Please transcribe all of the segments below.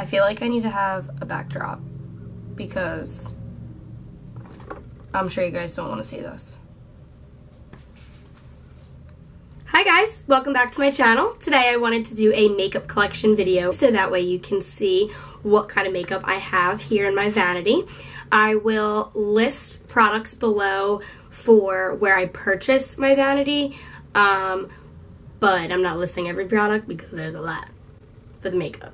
I feel like I need to have a backdrop because I'm sure you guys don't want to see this. Hi guys, welcome back to my channel. Today I wanted to do a makeup collection video so that way you can see what kind of makeup I have here in my vanity. I will list products below for where I purchase my vanity, but I'm not listing every product because there's a lot for the makeup.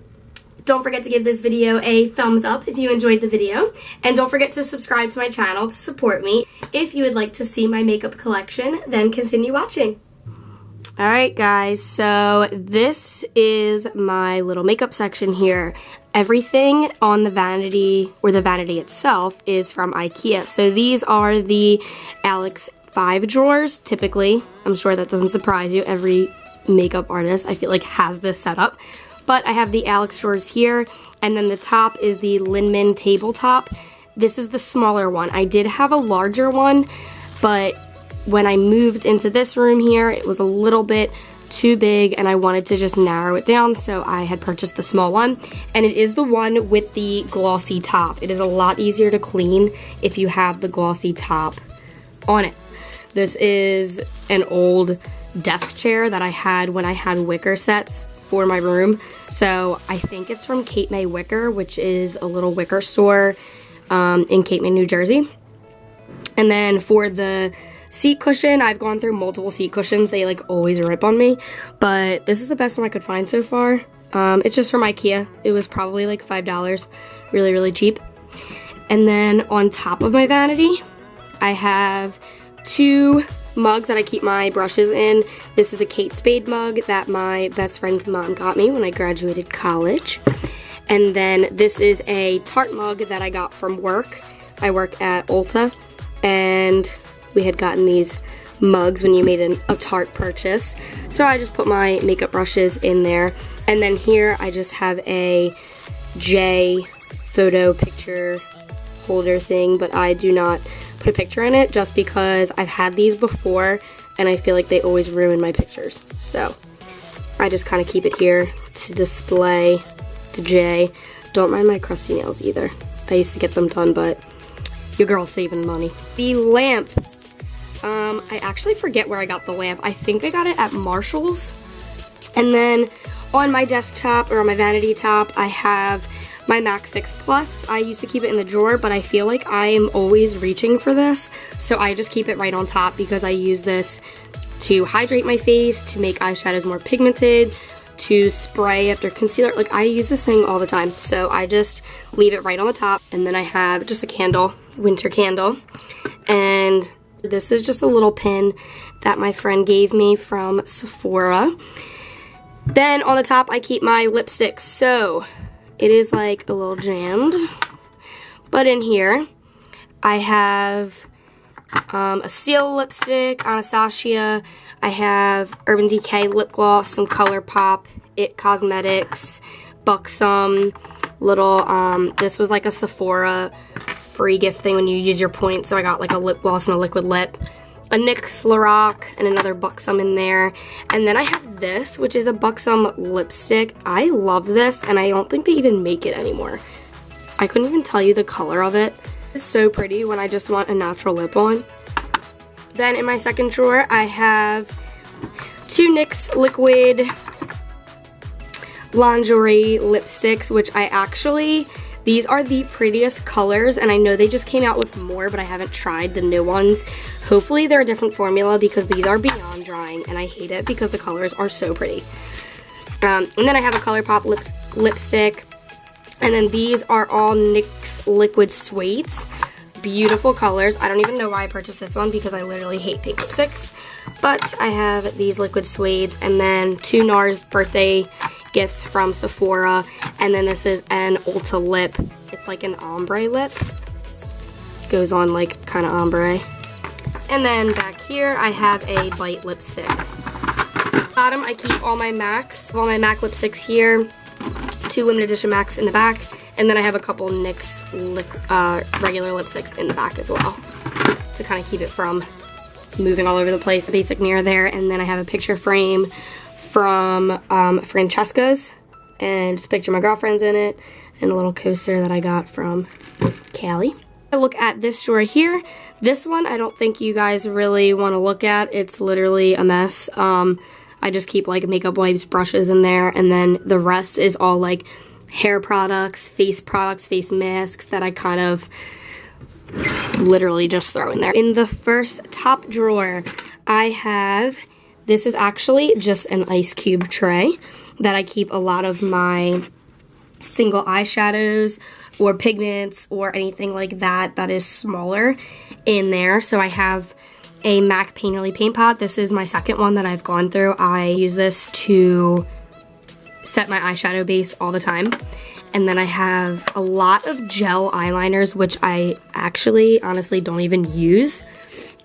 Don't forget to give this video a thumbs up if you enjoyed the video, and don't forget to subscribe to my channel to support me. If you would like to see my makeup collection, then continue watching. Alright guys, so this is my little makeup section here. Everything on the vanity, or the vanity itself, is from IKEA. So these are the Alex 5 drawers, typically. I'm sure that doesn't surprise you. Every makeup artist, I feel like, has this setup. But I have the Alex drawers here, and then the top is the LINNMON tabletop. This is the smaller one. I did have a larger one, but when I moved into this room here, it was a little bit too big and I wanted to just narrow it down, so I had purchased the small one, and it is the one with the glossy top. It is a lot easier to clean if you have the glossy top on it. This is an old desk chair that I had when I had wicker sets for my room, so I think it's from Cape May Wicker, which is a little wicker store in Cape May, New Jersey. And then for the seat cushion, I've gone through multiple seat cushions. They like always rip on me, but this is the best one I could find so far. It's just from IKEA. It was probably like $5, really, really cheap. And then on top of my vanity, I have two mugs that I keep my brushes in. This is a Kate Spade mug that my best friend's mom got me when I graduated college. And then this is a Tarte mug that I got from work. I work at Ulta, and we had gotten these mugs when you made a Tarte purchase. So I just put my makeup brushes in there. And then here I just have a J photo picture holder thing, but I do not put a picture in it just because I've had these before and I feel like they always ruin my pictures. So I just kind of keep it here to display the J. Don't mind my crusty nails either. I used to get them done, but your girl's saving money. The lamp. I actually forget where I got the lamp. I think I got it at Marshall's. And then on my desktop, or on my vanity top, I have my MAC Fix Plus. I used to keep it in the drawer, but I feel like I am always reaching for this, so I just keep it right on top because I use this to hydrate my face, to make eyeshadows more pigmented, to spray after concealer. Like, I use this thing all the time, so I just leave it right on the top. And then I have just a candle, winter candle, and this is just a little pin that my friend gave me from Sephora. Then on the top I keep my lipsticks. So it is like a little jammed, but in here I have a Seal lipstick, Anastasia. I have Urban Decay lip gloss, some ColourPop, It Cosmetics, Buxom, little, this was like a Sephora free gift thing when you use your points, so I got like a lip gloss and a liquid lip, a NYX Lorac, and another Buxom in there. And then I have this, which is a Buxom lipstick. I love this, and I don't think they even make it anymore. I couldn't even tell you the color of it. It's so pretty when I just want a natural lip on. Then in my second drawer, I have two NYX liquid lingerie lipsticks, which these are the prettiest colors, and I know they just came out with more, but I haven't tried the new ones. Hopefully they're a different formula because these are beyond drying, and I hate it because the colors are so pretty. And then I have a ColourPop lipstick, and then these are all NYX Liquid Suedes. Beautiful colors. I don't even know why I purchased this one because I literally hate pink lipsticks, but I have these Liquid Suedes, and then two NARS birthday gifts from Sephora, and then this is an Ulta lip. It's like an ombre lip. Goes on like kind of ombre. And then back here I have a Bite lipstick. Bottom I keep all my MACs, all my MAC lipsticks here, two limited edition MACs in the back, and then I have a couple NYX regular lipsticks in the back as well to kind of keep it from moving all over the place. A basic mirror there, and then I have a picture frame from Francesca's and just a picture of my girlfriend's in it, and a little coaster that I got from Callie. I look at this drawer here. This one I don't think you guys really want to look at. It's literally a mess. I just keep like makeup wipes, brushes in there, and then the rest is all like hair products, face masks that I kind of literally just throw in there. In the first top drawer, I have, this is actually just an ice cube tray that I keep a lot of my single eyeshadows or pigments or anything like that that is smaller in there. So I have a MAC Painterly paint pot. This is my second one that I've gone through. I use this to set my eyeshadow base all the time. And then I have a lot of gel eyeliners, which I actually honestly don't even use.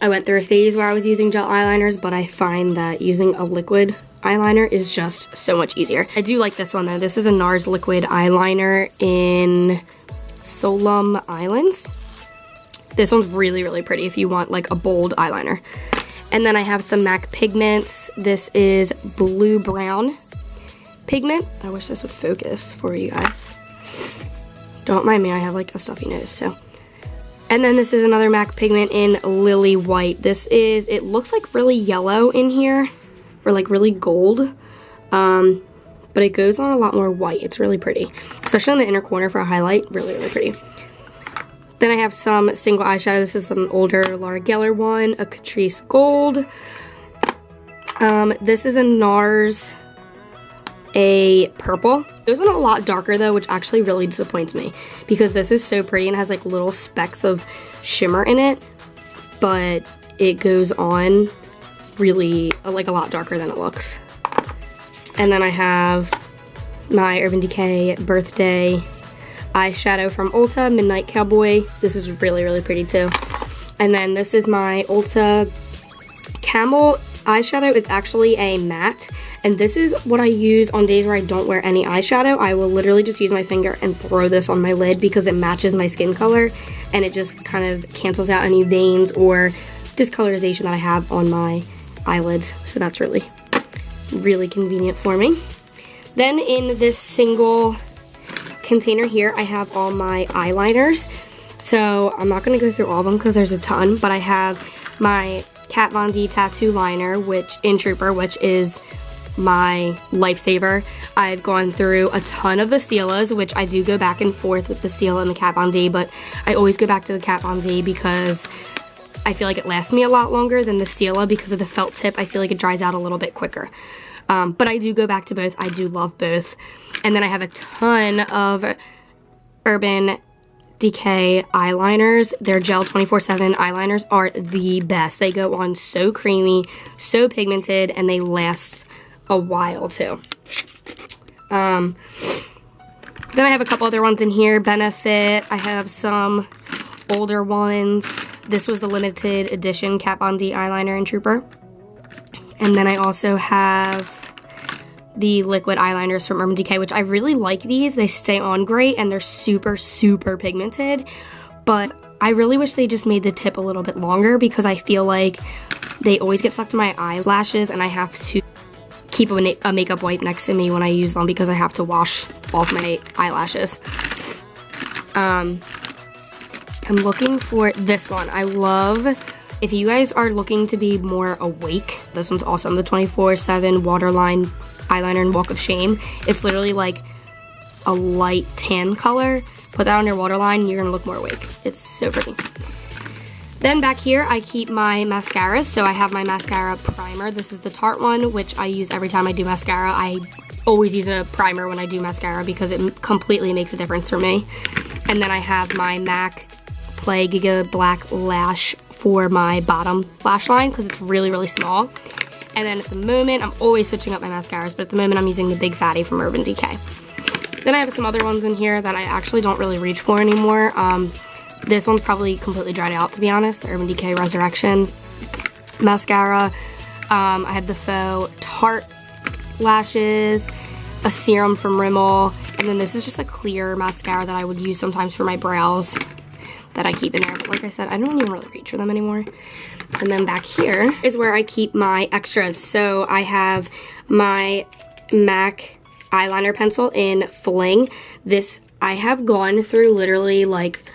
I went through a phase where I was using gel eyeliners, but I find that using a liquid eyeliner is just so much easier. I do like this one though. This is a NARS liquid eyeliner in Solemn Islands. This one's really, really pretty if you want like a bold eyeliner. And then I have some MAC pigments. This is blue brown pigment. I wish this would focus for you guys. Don't mind me, I have like a stuffy nose too. And then this is another MAC pigment in Lily White. This is, it looks like really yellow in here, or like really gold, but it goes on a lot more white. It's really pretty, especially on the inner corner for a highlight. Really, really pretty. Then I have some single eyeshadow. This is an older Laura Geller one, a Catrice Gold. This is a NARS, a purple. This one a lot darker though, which actually really disappoints me because this is so pretty and has like little specks of shimmer in it, but it goes on really like a lot darker than it looks. And then I have my Urban Decay Birthday eyeshadow from Ulta, Midnight Cowboy. This is really, really pretty too. And then this is my Ulta Camel eyeshadow. It's actually a matte, and this is what I use on days where I don't wear any eyeshadow. I will literally just use my finger and throw this on my lid because it matches my skin color, and it just kind of cancels out any veins or discolorization that I have on my eyelids. So that's really, really convenient for me. Then in this single container here, I have all my eyeliners. So I'm not going to go through all of them because there's a ton, but I have my Kat Von D tattoo liner, which in Trooper, which is my lifesaver. I've gone through a ton of the Steelas, which I do go back and forth with the Stila and the Kat Von D, but I always go back to the Kat Von D because I feel like it lasts me a lot longer than the Stila because of the felt tip. I feel like it dries out a little bit quicker. But I do go back to both. I do love both. And then I have a ton of Urban Decay eyeliners. Their gel 24/7 eyeliners are the best. They go on so creamy, so pigmented, and they last a while too. Then I have a couple other ones in here. Benefit. I have some older ones. This was the limited edition Kat Von D eyeliner in Trooper. And then I also have the liquid eyeliners from Urban Decay, which I really like these. They stay on great and they're super, super pigmented. But I really wish they just made the tip a little bit longer because I feel like they always get stuck to my eyelashes and I have to keep a makeup wipe next to me when I use them because I have to wash off my eyelashes. I'm looking for this one. I love, if you guys are looking to be more awake, this one's awesome. The 24/7 Waterline eyeliner in Walk of Shame. It's literally like a light tan color. Put that on your waterline, you're gonna look more awake. It's so pretty. Then back here, I keep my mascaras. So I have my mascara primer. This is the Tarte one, which I use every time I do mascara. I always use a primer when I do mascara because it completely makes a difference for me. And then I have my MAC Play Giga Black Lash for my bottom lash line because it's really, really small. And then at the moment, I'm always switching up my mascaras, but at the moment I'm using the Big Fatty from Urban Decay. Then I have some other ones in here that I actually don't really reach for anymore. This one's probably completely dried out, to be honest, the Urban Decay Resurrection mascara. I have the faux Tarte lashes, a serum from Rimmel, and then this is just a clear mascara that I would use sometimes for my brows that I keep in there. But like I said, I don't even really reach for them anymore. And then back here is where I keep my extras. So I have my MAC eyeliner pencil in Fling. This, I have gone through literally like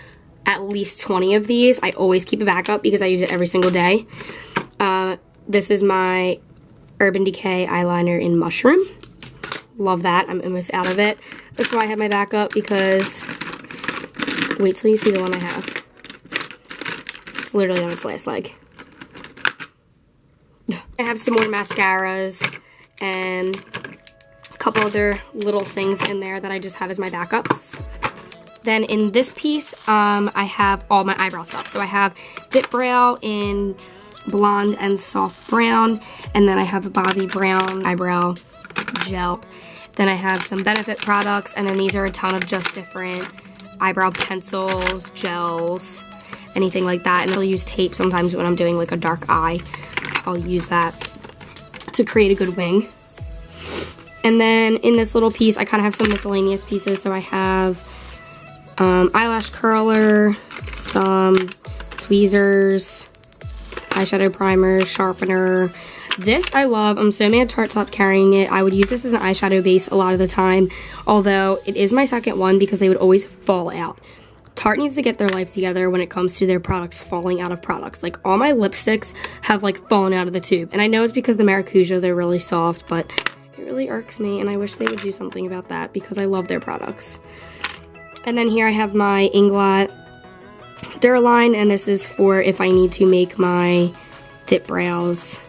at least 20 of these. I always keep a backup because I use it every single day. This is my Urban Decay eyeliner in Mushroom. Love that. I'm almost out of it. That's why I have my backup, because wait till you see the one I have. It's literally on its last leg. I have some more mascaras and a couple other little things in there that I just have as my backups. Then in this piece, I have all my eyebrow stuff. So I have Dip Brow in blonde and soft brown, and then I have a Bobbi Brown eyebrow gel. Then I have some Benefit products, and then these are a ton of just different eyebrow pencils, gels, anything like that. And I'll use tape sometimes when I'm doing like a dark eye. I'll use that to create a good wing. And then in this little piece, I kind of have some miscellaneous pieces. So I have eyelash curler, some tweezers, eyeshadow primer, sharpener. This I love. I'm so mad Tarte stopped carrying it. I would use this as an eyeshadow base a lot of the time, although it is my second one because they would always fall out. Tarte needs to get their life together when it comes to their products falling out of products. Like, all my lipsticks have like fallen out of the tube, and I know it's because the Maracuja, they're really soft, but it really irks me, and I wish they would do something about that because I love their products. And then here I have my Inglot Duraline, and this is for if I need to make my dip brows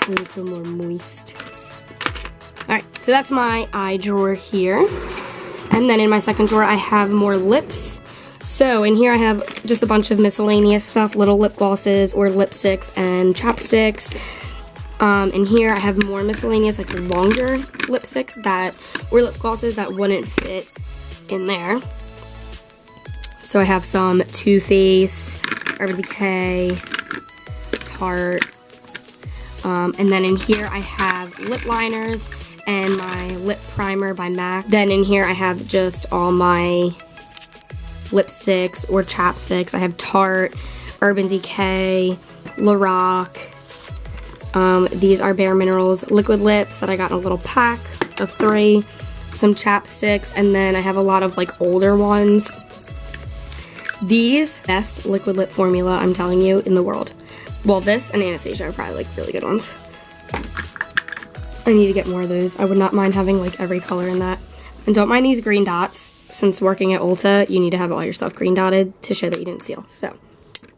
a little more moist. Alright, so that's my eye drawer here. And then in my second drawer I have more lips. So in here I have just a bunch of miscellaneous stuff, little lip glosses or lipsticks and chapsticks. In here I have more miscellaneous, like longer lipsticks or lip glosses that wouldn't fit in there. So I have some Too Faced, Urban Decay, Tarte, and then in here I have lip liners and my lip primer by MAC. Then in here I have just all my lipsticks or chapsticks. I have Tarte, Urban Decay, Lorac. These are Bare Minerals liquid lips that I got in a little pack of 3. Some chapsticks, and then I have a lot of like older ones. These, best liquid lip formula, I'm telling you, in the world. Well, this and Anastasia are probably like really good ones. I need to get more of those. I would not mind having like every color in that. And don't mind these green dots. Since working at Ulta, you need to have all your stuff green dotted to show that you didn't seal. So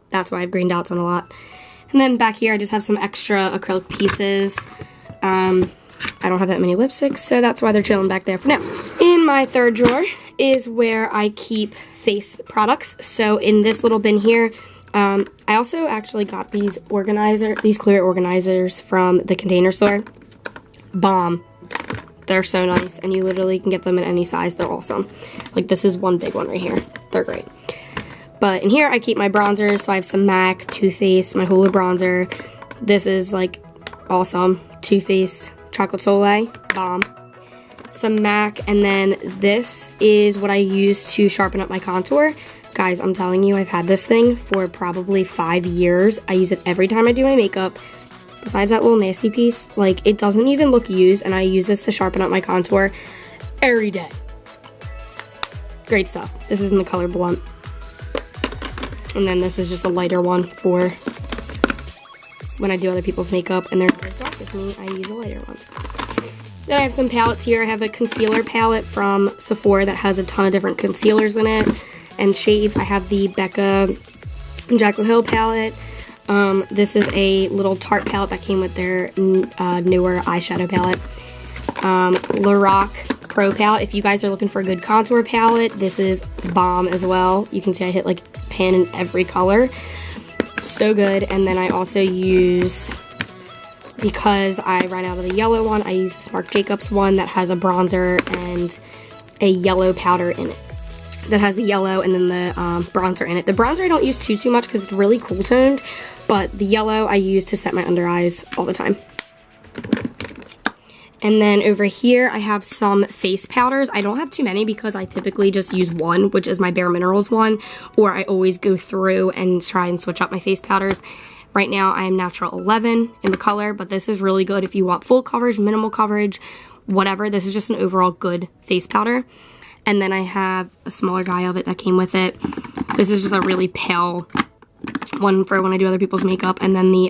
that's why I have green dots on a lot. And then back here I just have some extra acrylic pieces. I don't have that many lipsticks, so that's why they're chilling back there for now. In my third drawer is where I keep face products. So in this little bin here, I also actually got these clear organizers from the Container Store. Bomb. They're so nice, and you literally can get them in any size. They're awesome. Like, this is one big one right here. They're great. But in here I keep my bronzers. So I have some MAC, Too Faced, my Hulu bronzer. This is like awesome. Too Faced Chocolate Soleil, bomb. Some MAC, and then this is what I use to sharpen up my contour. Guys, I'm telling you, I've had this thing for probably 5 years. I use it every time I do my makeup. Besides that little nasty piece, like, it doesn't even look used, and I use this to sharpen up my contour every day. Great stuff. This is in the color Blunt. And then this is just a lighter one for when I do other people's makeup and they're not as dark as me, I use a lighter one. Then I have some palettes here. I have a concealer palette from Sephora that has a ton of different concealers in it and shades. I have the Becca Jaclyn Hill palette. This is a little Tarte palette that came with their newer eyeshadow palette. Lorac Pro palette. If you guys are looking for a good contour palette, this is bomb as well. You can see I hit like pan in every color. So good. And then I also use, because I ran out of the yellow one, I use this Marc Jacobs one that has a bronzer and a yellow powder in it. That has the yellow and then the bronzer in it. The bronzer I don't use too much because it's really cool toned, but the yellow I use to set my under eyes all the time. And then over here I have some face powders. I don't have too many because I typically just use one, which is my Bare Minerals one, or I always go through and try and switch up my face powders. Right now I am Natural 11 in the color, but this is really good if you want full coverage, minimal coverage, whatever. This is just an overall good face powder. And then I have a smaller guy of it that came with it. This is just a really pale one for when I do other people's makeup. And then the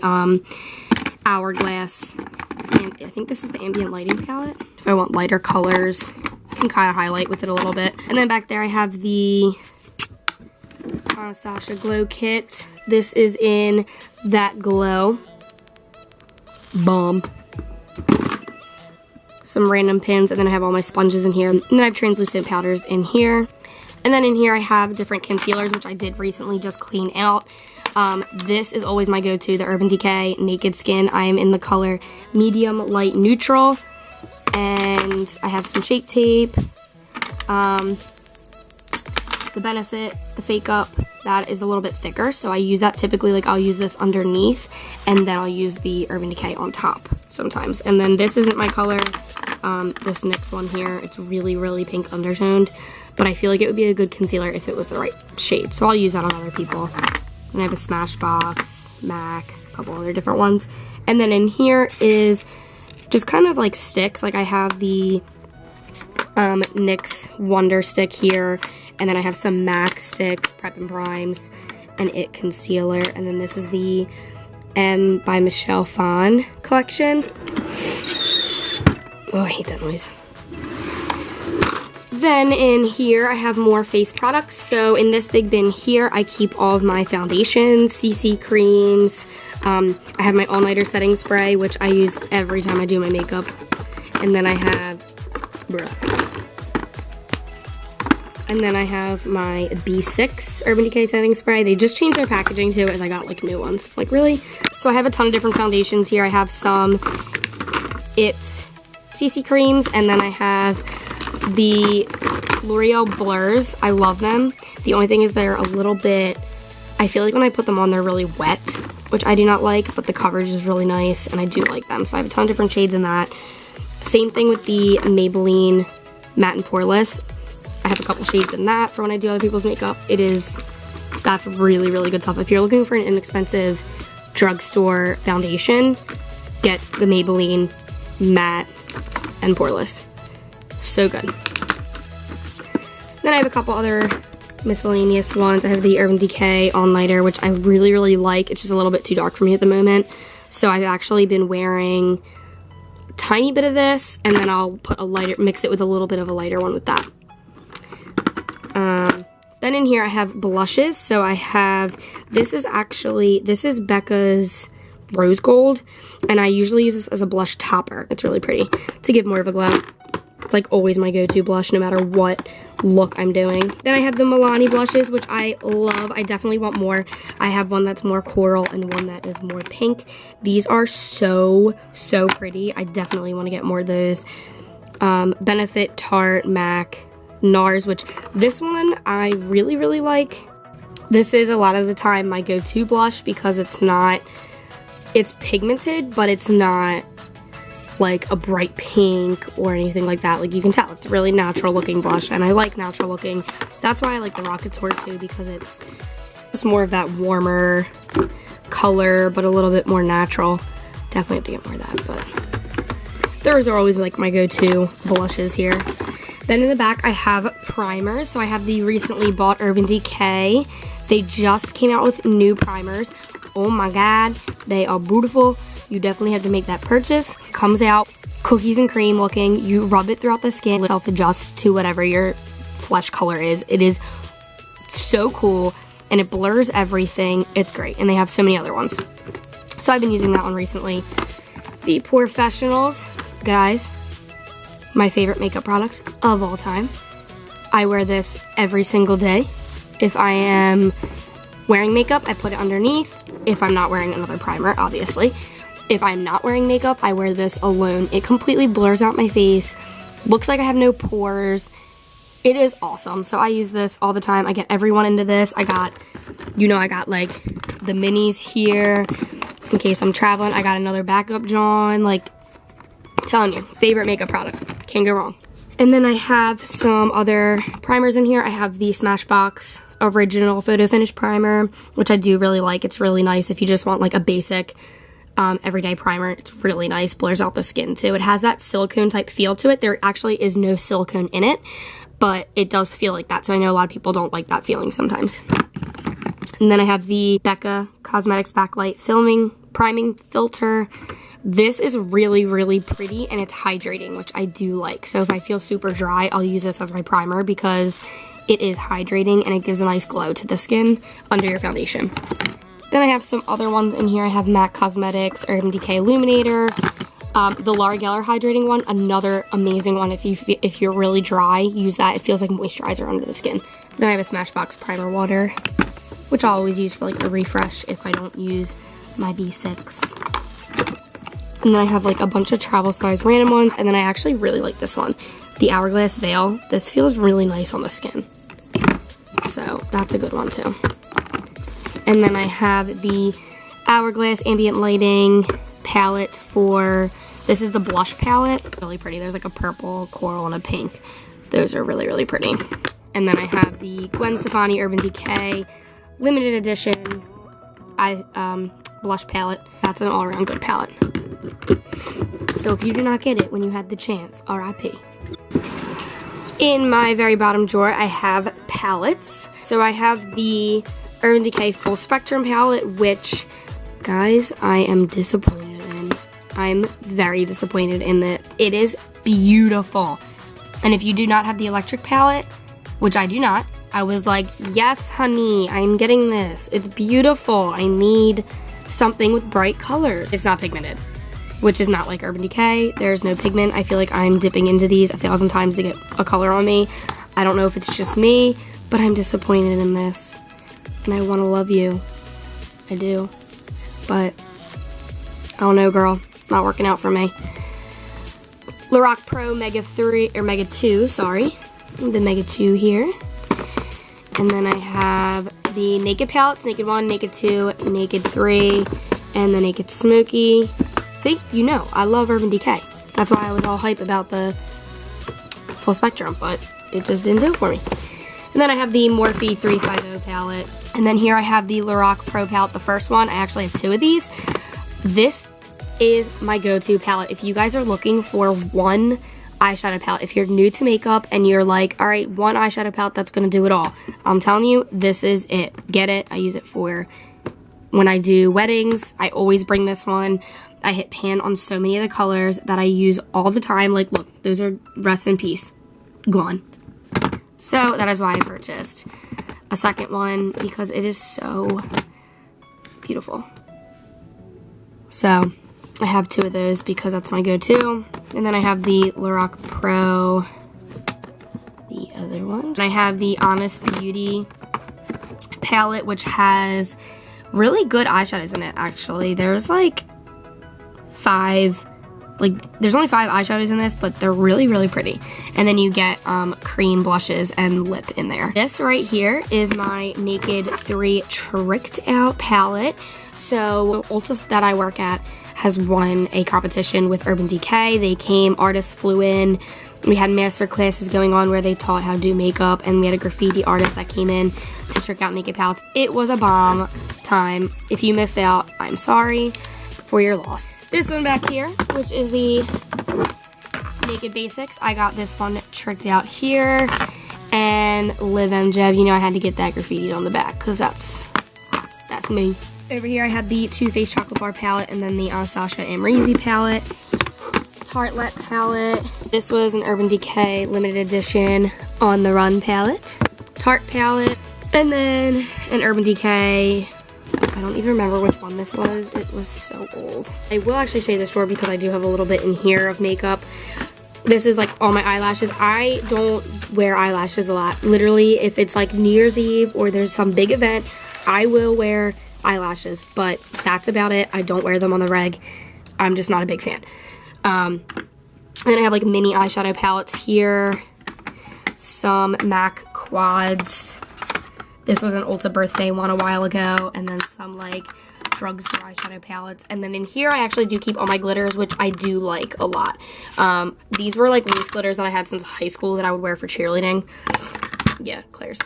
Hourglass, and I think this is the ambient lighting palette. If I want lighter colors, I can kind of highlight with it a little bit. And then back there I have the Anastasia Glow Kit. This is in That Glow. Bomb. Some random pins, and then I have all my sponges in here. And then I have translucent powders in here. And then in here I have different concealers, which I did recently just clean out. This is always my go-to, the Urban Decay Naked Skin. I am in the color Medium Light Neutral. And I have some Shape Tape. The Benefit, the Fake Up, that is a little bit thicker. So I use that typically, like I'll use this underneath, and then I'll use the Urban Decay on top sometimes. And then this isn't my color. This next one here, it's really, really pink undertoned, but I feel like it would be a good concealer if it was the right shade. So I'll use that on other people. And I have a Smashbox, MAC, a couple other different ones. And then in here is just kind of like sticks. Like I have the NYX Wonder Stick here, and then I have some MAC sticks, Prep and Primes, and IT Concealer. And then this is the M by Michelle Phan collection. Oh, I hate that noise. Then in here, I have more face products. So in this big bin here, I keep all of my foundations, CC creams. I have my all-nighter setting spray, which I use every time I do my makeup. And then I have, And then I have my B6 Urban Decay setting spray. They just changed their packaging too, as I got like new ones. Like, really? So I have a ton of different foundations here. I have some IT CC creams, and then I have the L'Oreal Blurs. I love them. The only thing is they're a little bit, I feel like when I put them on, they're really wet, which I do not like, but the coverage is really nice, and I do like them. So I have a ton of different shades in that. Same thing with the Maybelline Matte and Poreless. I have a couple shades in that for when I do other people's makeup. That's really, really good stuff. If you're looking for an inexpensive drugstore foundation, get the Maybelline Matte and Poreless. So good. Then I have a couple other miscellaneous ones. I have the Urban Decay All-Nighter, which I really, really like. It's just a little bit too dark for me at the moment. So I've actually been wearing a tiny bit of this, and then I'll put a lighter, mix it with a little bit of a lighter one with that. Then in here I have blushes. So I have, this is Becca's Rose Gold, and I usually use this as a blush topper. It's really pretty to give more of a glow. It's like always my go-to blush no matter what look I'm doing. Then I have the Milani blushes, which I love. I definitely want more. I have one that's more coral and one that is more pink. These are so, so pretty. I definitely want to get more of those. Benefit, Tarte, MAC, NARS, which this one I really, really like. This is a lot of the time my go-to blush because it's pigmented, but it's not like a bright pink or anything like that. Like, you can tell it's a really natural looking blush, and I like natural looking. That's why I like the Rocket Tour too, because it's just more of that warmer color, but a little bit more natural. Definitely have to get more of that, but those are always like my go-to blushes here. Then in the back I have primers. So I have the recently bought Urban Decay. They just came out with new primers. Oh my god, they are beautiful. You definitely have to make that purchase. Comes out cookies and cream looking. You rub it throughout the skin, self-adjust to whatever your flesh color is. It is so cool, and it blurs everything. It's great, and they have so many other ones. So I've been using that one recently. The Professionals, guys, my favorite makeup product of all time. I wear this every single day. If I am wearing makeup, I put it underneath. If I'm not wearing another primer, obviously. If I'm not wearing makeup, I wear this alone. It completely blurs out my face. Looks like I have no pores. It is awesome. So I use this all the time. I get everyone into this. I got like the minis here in case I'm traveling. I got another backup John. Like, I'm telling you, favorite makeup product. Can't go wrong. And then I have some other primers in here. I have the Smashbox Original Photo Finish Primer, which I do really like. It's really nice if you just want like a basic everyday primer. It's really nice, blurs out the skin too. It has that silicone type feel to it. There actually is no silicone in it, but it does feel like that. So I know a lot of people don't like that feeling sometimes. And then I have the Becca Cosmetics Backlight Priming Filter. This is really, really pretty, and it's hydrating, which I do like. So if I feel super dry, I'll use this as my primer because it is hydrating and it gives a nice glow to the skin under your foundation. Then I have some other ones in here. I have MAC Cosmetics Urban Decay Illuminator. The Laura Geller hydrating one, another amazing one. If you're really dry, use that. It feels like moisturizer under the skin. Then I have a Smashbox Primer Water, which I'll always use for like a refresh if I don't use my B6. And then I have like a bunch of travel size random ones, and then I actually really like this one, the Hourglass Veil. This feels really nice on the skin, so that's a good one too. And then I have the Hourglass Ambient Lighting palette for, this is the blush palette, really pretty. There's like a purple, coral, and a pink. Those are really, really pretty. And then I have the Gwen Stefani Urban Decay limited edition blush palette. That's an all-around good palette. So if you do not get it when you had the chance, RIP. In my very bottom drawer, I have palettes. So I have the Urban Decay Full Spectrum palette, which, guys, I am disappointed in. I'm very disappointed in that. It is beautiful. And if you do not have the electric palette, which I do not, I was like, yes, honey, I'm getting this. It's beautiful. I need something with bright colors. It's not pigmented, which is not like Urban Decay. There's no pigment. I feel like I'm dipping into these 1,000 times to get a color on me. I don't know if it's just me, but I'm disappointed in this. And I want to love you. I do. But, I don't know, girl. Not working out for me. Lorac Pro Mega 3, or Mega 2, sorry. The Mega 2 here. And then I have the Naked palettes, Naked 1, Naked 2, Naked 3, and the Naked Smoky. See, you know, I love Urban Decay. That's why I was all hype about the Full Spectrum, but it just didn't do it for me. And then I have the Morphe 350 palette. And then here I have the Lorac Pro palette, the first one. I actually have 2 of these. This is my go-to palette. If you guys are looking for one eyeshadow palette, if you're new to makeup and you're like, all right, one eyeshadow palette that's gonna do it all, I'm telling you, this is it. Get it. I use it for when I do weddings. I always bring this one. I hit pan on so many of the colors that I use all the time. Like, look, those are rest in peace, gone. So that is why I purchased a second one, because it is so beautiful. So I have 2 of those because that's my go-to. And then I have the Lorac Pro, the other one. And I have the Honest Beauty palette, which has really good eyeshadows in it, actually. There's like 5, there's only 5 eyeshadows in this, but they're really, really pretty. And then you get cream blushes and lip in there. This right here is my Naked 3 Tricked Out palette. So Ulta that I work at has won a competition with Urban Decay. They came, artists flew in. We had master classes going on where they taught how to do makeup, and we had a graffiti artist that came in to trick out Naked palettes. It was a bomb time. If you missed out, I'm sorry for your loss. This one back here, which is the Naked Basics. I got this one tricked out here. And Livmjev, you know I had to get that graffitied on the back because that's me. Over here I had the Too Faced Chocolate Bar palette, and then the Anastasia Amrezy palette. Tartelette palette. This was an Urban Decay limited edition On the Run palette. Tarte palette. And then an Urban Decay, I don't even remember which one this was. It was so old. I will actually show you this drawer because I do have a little bit in here of makeup. This is like all my eyelashes. I don't wear eyelashes a lot. Literally, if it's like New Year's Eve or there's some big event, I will wear eyelashes, but that's about it. I don't wear them on the reg. I'm just not a big fan. And then I have like mini eyeshadow palettes here. Some MAC quads. This was an Ulta birthday one a while ago. And then some like drugstore eyeshadow palettes. And then in here I actually do keep all my glitters, which I do like a lot. These were like loose glitters that I had since high school that I would wear for cheerleading. Yeah, Claire's.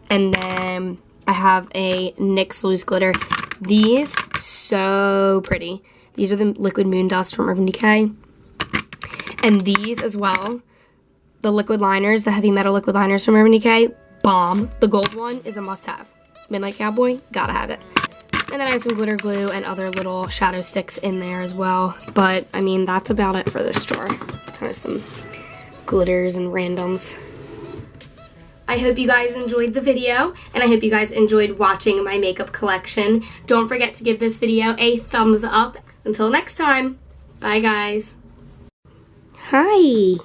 And then I have a NYX loose glitter. These so pretty. These are the Liquid Moon Dust from Urban Decay. And these as well, the liquid liners, the heavy metal liquid liners from Urban Decay, bomb. The gold one is a must-have. Midnight Cowboy, gotta have it. And then I have some glitter glue and other little shadow sticks in there as well. But, I mean, that's about it for this drawer. It's kind of some glitters and randoms. I hope you guys enjoyed the video, and I hope you guys enjoyed watching my makeup collection. Don't forget to give this video a thumbs up. Until next time, bye guys. Hi.